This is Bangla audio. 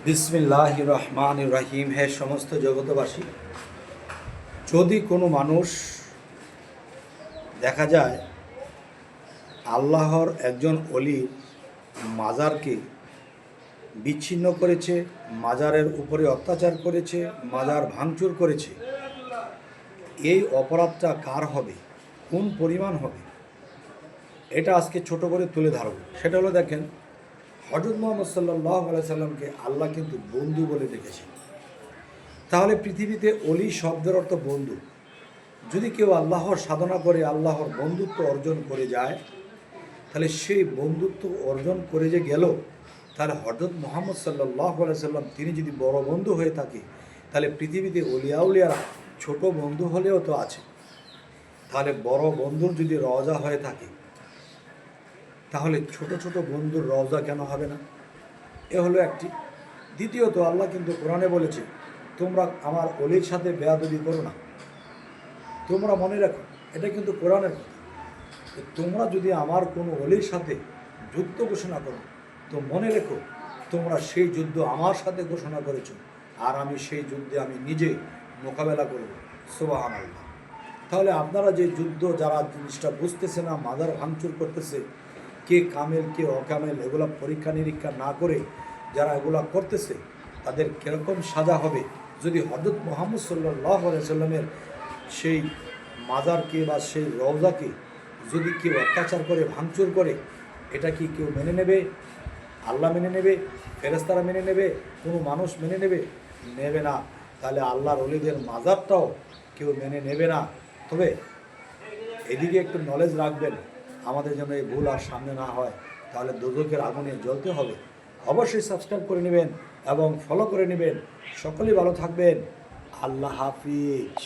বিসমিল্লাহির রহমানির রহিম। হে সমস্ত জগতবাসী, যদি কোনো মানুষ দেখা যায় আল্লাহর একজন অলির মাজারকে বিচ্ছিন্ন করেছে, মাজারের উপরে অত্যাচার করেছে, মাজার ভাঙচুর করেছে, এই অপরাধটা কার হবে, কোন পরিমাণ হবে, এটা আজকে ছোট করে তুলে ধরব। সেটা হলো, দেখেন, হযরত মুহাম্মদ সাল্লাল্লাহু আলাইহি সাল্লামকে আল্লাহ কিন্তু বন্ধু বলে ডেকেছেন। তাহলে পৃথিবীতে অলি শব্দের অর্থ বন্ধু। যদি কেউ আল্লাহর সাধনা করে আল্লাহর বন্ধুত্ব অর্জন করে যায়, তাহলে সেই বন্ধুত্ব অর্জন করে যে গেল, তাহলে হযরত মুহাম্মদ সাল্লাল্লাহু আলাইহি সাল্লাম তিনি যদি বড় বন্ধু হয়ে থাকে, তাহলে পৃথিবীতে অলিয়াউলিয়ারা ছোট বন্ধু হলেও তো আছে। তাহলে বড় বন্ধুর যদি রওজা হয়ে থাকে, তাহলে ছোট ছোট বন্ধুর রওজা কেন হবে না? এ হলো একটি। দ্বিতীয়ত, আল্লাহ কিন্তু কোরআনে বলেছে, তোমরা আমার অলির সাথে বেয়াদবি করো না। তোমরা মনে রাখো, এটা কিন্তু কোরআনের কথা। তোমরা যদি আমার কোনো অলির সাথে যুদ্ধ ঘোষণা করো, তো মনে রেখো তোমরা সেই যুদ্ধ আমার সাথে ঘোষণা করেছো, আর আমি সেই যুদ্ধে আমি নিজে মোকাবেলা করব। সুবহানাল্লাহ। তাহলে আপনারা যে যুদ্ধ, যারা জিনিসটা বুঝতেছে না, মাজার ভাঙচুর করতেছে, কে কামেল কে অকামেল, এগুলা পরীক্ষা নিরীক্ষা না করে যারা এগুলা করতেছে, তাদের কীরকম সাজা হবে? যদি হযরত মুহাম্মদ সাল্লাল্লাহু আলাইহি সাল্লামের সেই মাজারকে বা সেই রওজাকে যদি কেউ অত্যাচার করে, ভাঙচুর করে, এটা কি কেউ মেনে নেবে? আল্লাহ মেনে নেবে? ফেরেশতারা মেনে নেবে? কোনো মানুষ মেনে নেবে? নেবে না। তাহলে আল্লাহর ওলিদের মাজারটাও কেউ মেনে নেবে না। তবে এদিকে একটু নলেজ রাখবেন, আমাদের যেন এই ভুল আর সামনে না হয়। তাহলে দোজখের আগুনে জ্বলতে হবে। অবশ্যই সাবস্ক্রাইব করে নেবেন এবং ফলো করে নেবেন। সকলেই ভালো থাকবেন। আল্লাহ হাফিজ।